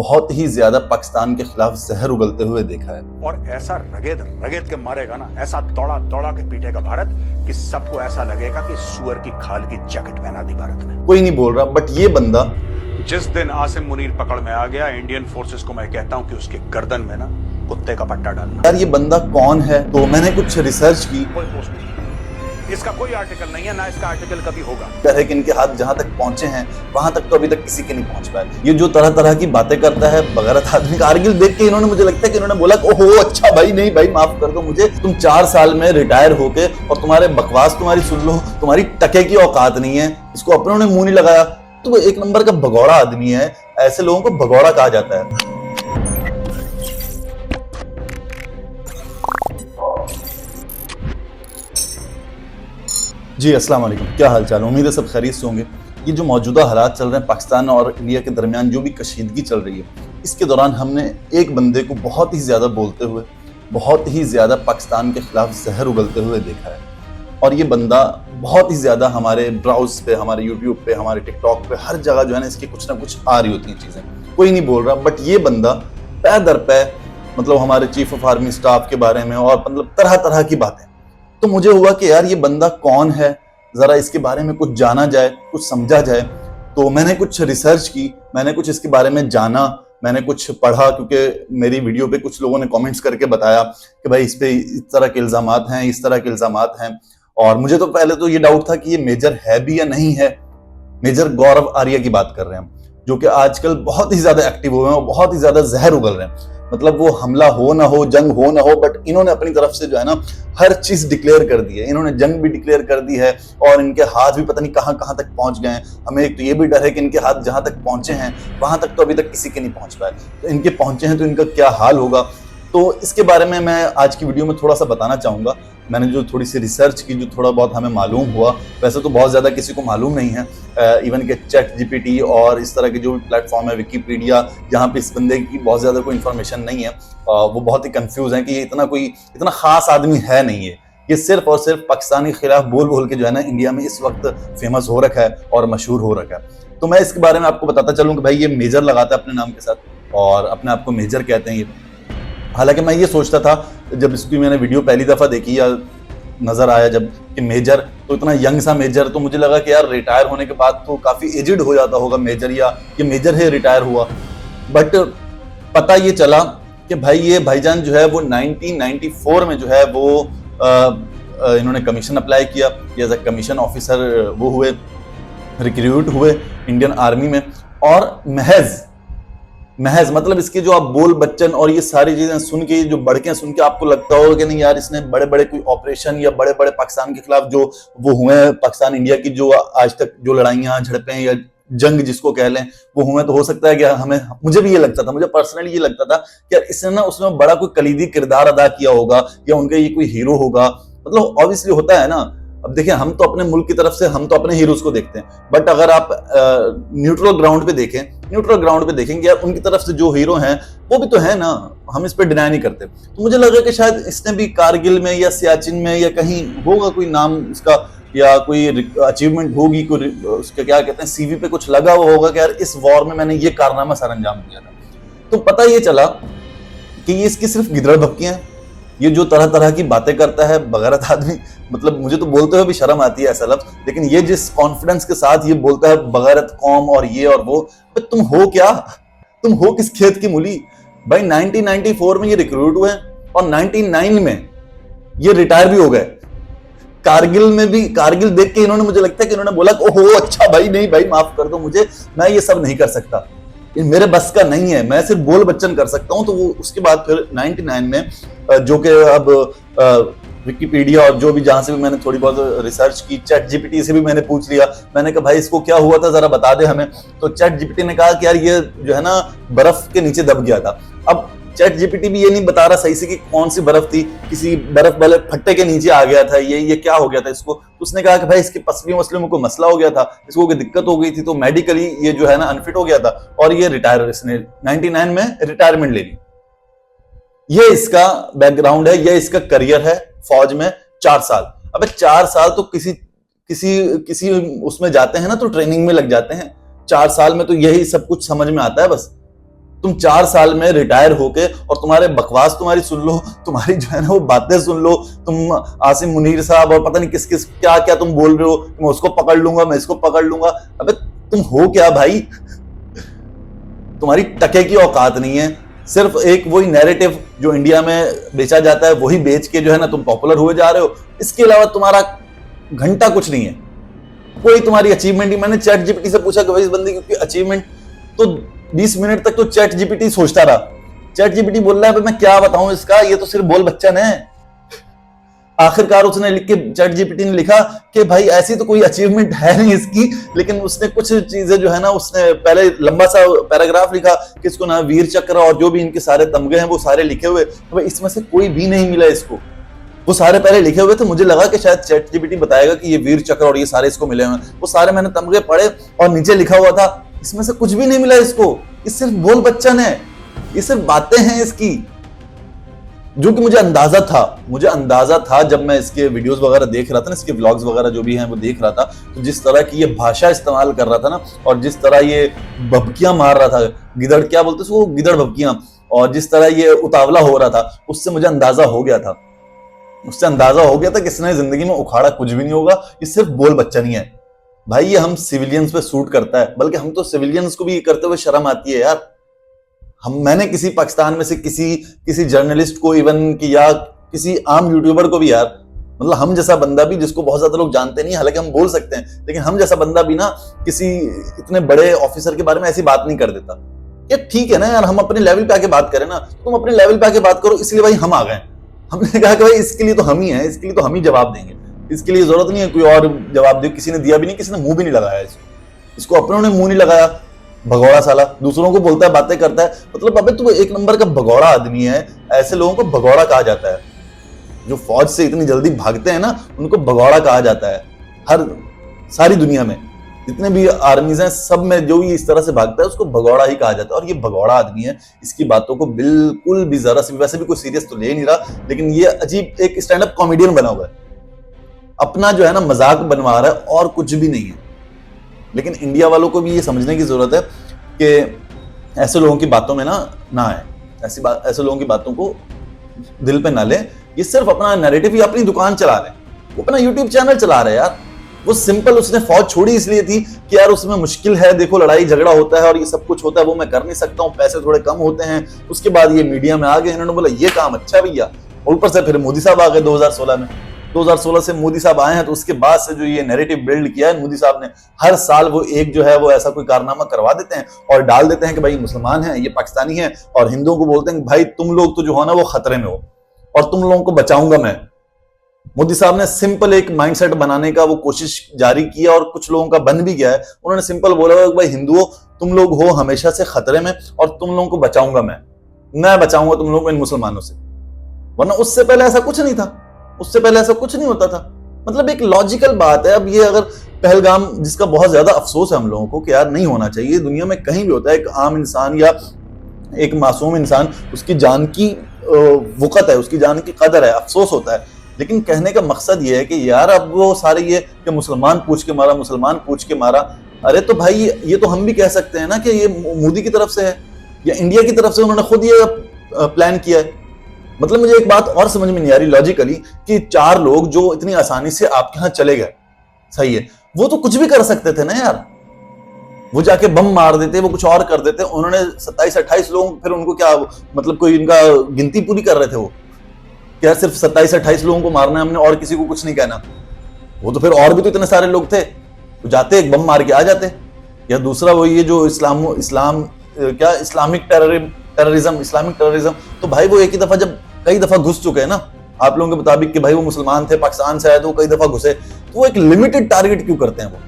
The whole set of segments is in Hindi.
बहुत ही ज्यादा पाकिस्तान के खिलाफ जहर उगलते हुए देखा है। और ऐसा रगेद रगेद के मारेगा ना, ऐसा दौड़ा दौड़ा के पीटेगा भारत कि सबको ऐसा लगेगा कि सुअर की खाल की जैकेट पहना दी भारत ने। कोई नहीं बोल रहा, बट ये बंदा जिस दिन आसिम मुनीर पकड़ में आ गया, इंडियन फोर्सेस को मैं कहता हूं कि उसके गर्दन में ना कुत्ते का पट्टा डालना। यार ये बंदा कौन है? तो मैंने कुछ रिसर्च की। कोई पोस्ट नहीं, इसका कोई आर्टिकल नहीं है, ना इसका आर्टिकल कभी होगा। है कि इनके हाथ जहां तक पहुंचे हैं वहां तक तो अभी तक किसी के नहीं पहुंच पाए। ये जो तरह तरह की बातें करता है बगैरत आदमी। कारगिल देख के इन्होंने, मुझे लगता है कि इन्होंने बोला ओहो अच्छा भाई, नहीं भाई माफ कर दो मुझे, तुम 4 साल में रिटायर होके और तुम्हारे बकवास तुम्हारी सुन लो, तुम्हारी टके की औकात नहीं है। इसको अपनों ने मुंह नहीं लगाया। तो वो एक नंबर का भगौड़ा आदमी है। ऐसे लोगों को भगौड़ा कहा जाता है। जी अस्सलाम वालेकुम, क्या हाल चाल? उम्मीद है सब खैरियत से होंगे। ये जो मौजूदा हालात चल रहे हैं पाकिस्तान और इंडिया के दरमियान, जो भी कशीदगी चल रही है, इसके दौरान हमने एक बंदे को बहुत ही ज़्यादा बोलते हुए, बहुत ही ज़्यादा पाकिस्तान के खिलाफ जहर उगलते हुए देखा है। और ये बंदा बहुत ही ज़्यादा हमारे ब्राउज पे, हमारे यूट्यूब पे, हमारे टिकटॉक पे, हर जगह जो है ना इसकी कुछ ना कुछ आ रही होती हैं चीज़ें। कोई नहीं बोल रहा, बट ये बंदा पै दर पै मतलब हमारे चीफ ऑफ आर्मी स्टाफ के बारे में और मतलब तरह तरह की बातें। तो मुझे हुआ कि यार ये बंदा कौन है, जरा इसके बारे में कुछ जाना जाए, कुछ समझा जाए। तो मैंने कुछ रिसर्च की, मैंने कुछ इसके बारे में जाना, मैंने कुछ पढ़ा, क्योंकि मेरी वीडियो पे कुछ लोगों ने कमेंट्स करके बताया कि भाई इस पे इस तरह के इल्जामात हैं, इस तरह के इल्जामात हैं। और मुझे तो पहले तो ये डाउट था कि ये मेजर है भी या नहीं है। मेजर गौरव आर्या की बात कर रहे हैं हम, जो कि आजकल बहुत ही ज्यादा एक्टिव हुए हैं और बहुत ही ज्यादा जहर उगल रहे हैं। मतलब वो हमला हो ना हो, जंग हो ना हो, बट इन्होंने अपनी तरफ से जो है ना हर चीज डिक्लेयर कर दी है। इन्होंने जंग भी डिक्लेयर कर दी है और इनके हाथ भी पता नहीं कहां कहां तक पहुंच गए हैं। हमें एक तो ये भी डर है कि इनके हाथ जहां तक पहुंचे हैं वहां तक तो अभी तक किसी के नहीं पहुंच पाए। तो इनके पहुंचे हैं तो इनका क्या हाल होगा, तो इसके बारे में मैं आज की वीडियो में थोड़ा सा बताना चाहूंगा। मैंने जो थोड़ी सी रिसर्च की, जो थोड़ा बहुत हमें मालूम हुआ, वैसे तो बहुत ज़्यादा किसी को मालूम नहीं है। इवन के चैट जीपीटी और इस तरह के जो भी प्लेटफॉर्म है, विकीपीडिया, जहाँ पे इस बंदे की बहुत ज़्यादा कोई इन्फॉर्मेशन नहीं है। वो बहुत ही कंफ्यूज है कि ये इतना खास आदमी है नहीं है। ये सिर्फ और सिर्फ पाकिस्तान के खिलाफ बोल बोल के जो है ना इंडिया में इस वक्त फेमस हो रखा है और मशहूर हो रखा है। तो मैं इसके बारे में आपको बताता चलूँ कि भाई ये मेजर लगाता है अपने नाम के साथ और अपने आप को मेजर कहते हैं ये। हालांकि मैं ये सोचता था जब इसकी मैंने वीडियो पहली दफ़ा देखी या नज़र आया जब कि मेजर, तो इतना यंग सा मेजर, तो मुझे लगा कि यार रिटायर होने के बाद तो काफ़ी एजिड हो जाता होगा मेजर, या ये मेजर है रिटायर हुआ। बट पता ये चला कि भाई ये भाईजान जो है वो 1994 में जो है वो इन्होंने कमीशन अप्लाई किया, एज अ कमीशन ऑफिसर वो हुए, रिक्रूट हुए इंडियन आर्मी में। और महज मतलब इसके जो आप बोल बच्चन और ये सारी चीजें सुन के, जो बढ़के सुन के आपको लगता होगा कि नहीं यार इसने बड़े बड़े कोई ऑपरेशन या बड़े बड़े पाकिस्तान के खिलाफ जो वो हुए हैं, पाकिस्तान इंडिया की जो आज तक जो लड़ाइयां झड़पें या जंग जिसको कह लें वो हुए, तो हो सकता है कि मुझे भी ये लगता था, मुझे पर्सनली ये लगता था कि यार इसने ना उसमें बड़ा कोई कलीदी किरदार अदा किया होगा या उनका ये कोई हीरो होगा। मतलब ऑब्वियसली होता है ना। अब देखिए, हम तो अपने मुल्क की तरफ से हम तो अपने हीरोज को देखते हैं, बट अगर आप न्यूट्रल ग्राउंड पे देखेंगे यार उनकी तरफ से जो हीरो हैं वो भी तो है ना, हम इस पे डिनाई नहीं करते। तो मुझे लगा कि शायद इसने भी कारगिल में या सियाचिन में या कहीं होगा कोई नाम इसका, या कोई अचीवमेंट होगी, कोई उसका क्या कहते हैं सीवी पे कुछ लगा हुआ होगा कि यार इस वॉर में मैंने ये कारनामा सर अंजाम दिया था। तो पता ये चला कि ये इसकी सिर्फ गिदड़ भक्कियां हैं। ये जो तरह तरह की बातें करता है बगैरत आदमी, मतलब मुझे तो बोलते हुए भी शर्म आती है ऐसा लफ्ज, लेकिन ये जिस कॉन्फिडेंस के साथ ये बोलता है बगैरत कौम और ये और वो, तो तुम हो क्या? तुम हो किस खेत की मूली? भाई 1994 में ये रिक्रूट हुए और 99 में ये रिटायर भी हो गए। कारगिल में भी, कारगिल देख के इन्होंने, मुझे लगता है कि इन्होंने बोला ओहो अच्छा भाई, नहीं भाई माफ कर दो मुझे, मैं ये सब नहीं कर सकता, ये मेरे बस का नहीं है, मैं सिर्फ बोल बच्चन कर सकता हूं। तो वो उसके बाद फिर 99 में जो कि अब विकिपीडिया और जो भी जहां से भी मैंने थोड़ी बहुत रिसर्च की, चैट जीपीटी से भी मैंने पूछ लिया, मैंने कहा भाई इसको क्या हुआ था जरा बता दे हमें। तो चैट जीपीटी ने कहा कि यार ये जो है ना बर्फ के नीचे दब गया था। अब चैट जीपीटी भी ये नहीं बता रहा सही से कि कौन सी बर्फ थी, किसी बर्फ वाले फट्टे के नीचे आ गया था ये क्या हो गया था इसको। तो उसने कहा कि भाई इसके पसलियों में कोई मसला हो गया था, इसको कोई दिक्कत हो गई थी, तो मेडिकली ये जो है ना अनफिट हो गया था और ये रिटायर, इसने 99 में रिटायरमेंट ले ली। ये इसका बैकग्राउंड है, ये इसका करियर है फौज में 4 साल। अबे 4 साल तो किसी उसमें जाते हैं ना तो ट्रेनिंग में लग जाते हैं, 4 साल में तो यही सब कुछ समझ में आता है बस। तुम 4 साल में रिटायर होके और तुम्हारे बकवास तुम्हारी सुन लो, तुम्हारी जो है ना वो बातें सुन लो, तुम आसिम मुनीर साहब और पता नहीं किस किस क्या क्या तुम बोल रहे हो, मैं उसको पकड़ लूंगा, मैं इसको पकड़ लूंगा। अबे तुम हो क्या भाई? तुम्हारी टके की औकात नहीं है। सिर्फ एक वही नैरेटिव जो इंडिया में बेचा जाता है वही बेच के जो है ना तुम पॉपुलर हुए जा रहे हो। इसके अलावा तुम्हारा घंटा कुछ नहीं है, कोई तुम्हारी अचीवमेंट नहीं। मैंने चैट जीपीटी से पूछा कि भाई इस बंदे की अचीवमेंट, तो 20 मिनट तक तो चैट जीपीटी सोचता रहा। चैट जीपीटी बोल रहा है मैं क्या बताऊं इसका, ये तो सिर्फ बोल बच्चन है। आखिरकार उसने लिख के, चैट जीपीटी ने लिखा कि भाई ऐसी तो कोई अचीवमेंट है नहीं इसकी, लेकिन उसने कुछ चीजें जो है ना, उसने पहले लंबा सा पैराग्राफ लिखा कि इसको ना वीर चक्र और जो भी इनके सारे तमगे हैं वो सारे लिखे हुए, तो भाई इसमें से कोई भी नहीं मिला इसको। वो सारे पहले लिखे हुए थे, मुझे लगा कि शायद चैट जीपीटी बताएगा कि ये वीर चक्र और ये सारे इसको मिले हुए हैं। वो सारे मैंने तमगे पढ़े और नीचे लिखा हुआ था इसमें से कुछ भी नहीं मिला इसको, ये सिर्फ बोल बच्चन है, ये सिर्फ बातें हैं इसकी। जो कि मुझे अंदाजा था जब मैं इसके वीडियोस वगैरह देख रहा था ना, इसके व्लॉग्स वगैरह जो भी हैं वो देख रहा था, तो जिस तरह की ये भाषा इस्तेमाल कर रहा था ना, और जिस तरह ये भभकियां मार रहा था, गिदड़ क्या बोलते उसको, गिदड़ भभकियां, और जिस तरह ये उतावला हो रहा था, उससे मुझे अंदाजा हो गया था कि इसने जिंदगी में उखाड़ा कुछ भी नहीं होगा, ये सिर्फ बोल बच्चन ही है। भाई ये हम सिविलियंस पे सूट करता है, बल्कि हम तो सिविलियंस को भी करते हुए शर्म आती है यार। मैंने किसी पाकिस्तान में से किसी जर्नलिस्ट को इवन कि या किसी आम यूट्यूबर को भी यार, मतलब हम जैसा बंदा भी, जिसको बहुत ज्यादा लोग जानते नहीं, हालांकि हम बोल सकते हैं, लेकिन हम जैसा बंदा भी ना किसी इतने बड़े ऑफिसर के बारे में ऐसी बात नहीं कर देता। यार ठीक है ना यार, हम अपने लेवल पे आके बात करें ना, तुम अपने लेवल पे आके बात करो, इसलिए भाई हम आ गए। हमने कहा कि भाई इसके लिए तो हम ही हैं, इसके लिए तो हम ही जवाब देंगे, इसके लिए जरूरत नहीं है कोई और जवाब दे। किसी ने दिया भी नहीं, किसी ने मुंह भी नहीं लगाया इसको अपनों ने मुंह नहीं लगाया। भगौड़ा साला दूसरों को बोलता है, बातें करता है, मतलब अबे तू एक नंबर का भगौड़ा आदमी है। ऐसे लोगों को भगौड़ा कहा जाता है, जो फौज से इतनी जल्दी भागते हैं ना, उनको भगौड़ा कहा जाता है। सारी दुनिया में जितने भी आर्मीज हैं, सब में जो भी इस तरह से भागता है उसको भगौड़ा ही कहा जाता है। और ये भगौड़ा आदमी है, इसकी बातों को बिल्कुल भी जरा सी, वैसे भी कोई सीरियस तो ले नहीं रहा, लेकिन ये अजीब एक स्टैंड अप कॉमेडियन बना हुआ है, अपना जो है ना मजाक बनवा रहा है और कुछ भी नहीं है। लेकिन इंडिया वालों को भी ये समझने की जरूरत है कि ऐसे लोगों की बातों में ना आए, ऐसे लोगों की बातों को दिल पे ना ले। ये सिर्फ अपना नैरेटिव ही, अपनी दुकान चला रहे हैं, वो अपना यूट्यूब चैनल चला रहे हैं यार। वो सिंपल, उसने फौज छोड़ी इसलिए थी कि यार उसमें मुश्किल है, देखो लड़ाई झगड़ा होता है और ये सब कुछ होता है, वो मैं कर नहीं सकता हूँ, पैसे थोड़े कम होते हैं। उसके बाद ये मीडिया में आ गए, इन्होंने बोला ये काम अच्छा है भैया, और ऊपर से फिर मोदी साहब आ गए 2016 में। 2016 से मोदी साहब आए हैं, तो उसके बाद से जो ये नैरेटिव बिल्ड किया है मोदी साहब ने, हर साल वो एक जो है वो ऐसा कोई कारनामा करवा देते हैं और डाल देते हैं कि भाई मुसलमान हैं, ये पाकिस्तानी हैं, और हिंदुओं को बोलते हैं कि भाई तुम लोग तो जो हो ना वो खतरे में हो और तुम लोगों को बचाऊंगा मैं। मोदी साहब ने सिंपल एक माइंडसेट बनाने का वो कोशिश जारी किया और कुछ लोगों का बन भी गया है। उन्होंने सिंपल बोला कि भाई हिंदुओं तुम लोग हो हमेशा से खतरे में और तुम लोगों को बचाऊंगा मैं बचाऊंगा तुम लोगों को इन मुसलमानों से। वरना उससे पहले ऐसा कुछ नहीं था, उससे पहले ऐसा कुछ नहीं होता था। मतलब एक लॉजिकल बात है। अब ये अगर पहलगाम, जिसका बहुत ज्यादा अफसोस है हम लोगों को कि यार नहीं होना चाहिए, दुनिया में कहीं भी होता है, एक आम इंसान या एक मासूम इंसान, उसकी जान की वक़्त है, उसकी जान की कदर है, अफसोस होता है। लेकिन कहने का मकसद ये है कि यार अब वो सारे ये कि मुसलमान पूछ के मारा, मुसलमान पूछ के मारा, अरे तो भाई ये तो हम भी कह सकते हैं ना कि ये मोदी की तरफ से है या इंडिया की तरफ से उन्होंने खुद ये प्लान किया है। मतलब मुझे एक बात और समझ में नहीं आ रही लॉजिकली कि 4 लोग जो इतनी आसानी से आपके यहाँ चले गए, सही है, वो तो कुछ भी कर सकते थे ना यार, वो जाके बम मार देते, वो कुछ और कर देते। उन्होंने 27-28 लोग, फिर उनको क्या मतलब कोई इनका गिनती पूरी कर रहे थे वो, यार सिर्फ 27-28 लोगों को मारना है हमने और किसी को कुछ नहीं कहना। वो तो फिर और भी तो इतने सारे लोग थे, तो जाते एक बम मार के आ जाते। या दूसरा वो ये जो इस्लामिक टेररिज्म, तो भाई वो एक ही दफा जब कई दफा घुस चुके हैं ना आप लोगों के मुताबिक कि भाई वो मुसलमान थे, पाकिस्तान से आए तो कई दफा घुसे, तो वो एक लिमिटेड टारगेट क्यों करते हैं? वो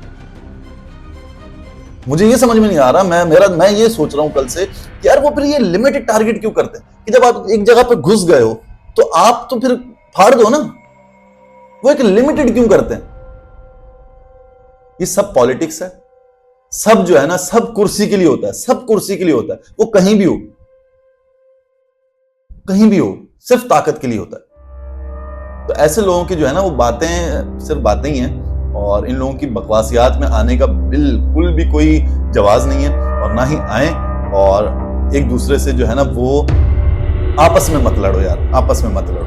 मुझे ये समझ में नहीं आ रहा। मैं ये सोच रहा हूं कल से कि यार वो फिर ये लिमिटेड टारगेट क्यों करते हैं कि जब आप एक जगह पे घुस गए हो तो आप तो फिर फाड़ दो ना, वो एक लिमिटेड क्यों करते हैं? ये सब पॉलिटिक्स है, सब जो है ना, सब कुर्सी के लिए होता है, सब कुर्सी के लिए होता है। वो कहीं भी हो, सिर्फ ताकत के लिए होता है। तो ऐसे लोगों की जो है ना वो बातें सिर्फ बातें ही हैं, और इन लोगों की बकवासियात में आने का बिल्कुल भी कोई जवाज नहीं है, और ना ही आए। और एक दूसरे से जो है ना वो आपस में मत लड़ो यार, आपस में मत लड़ो।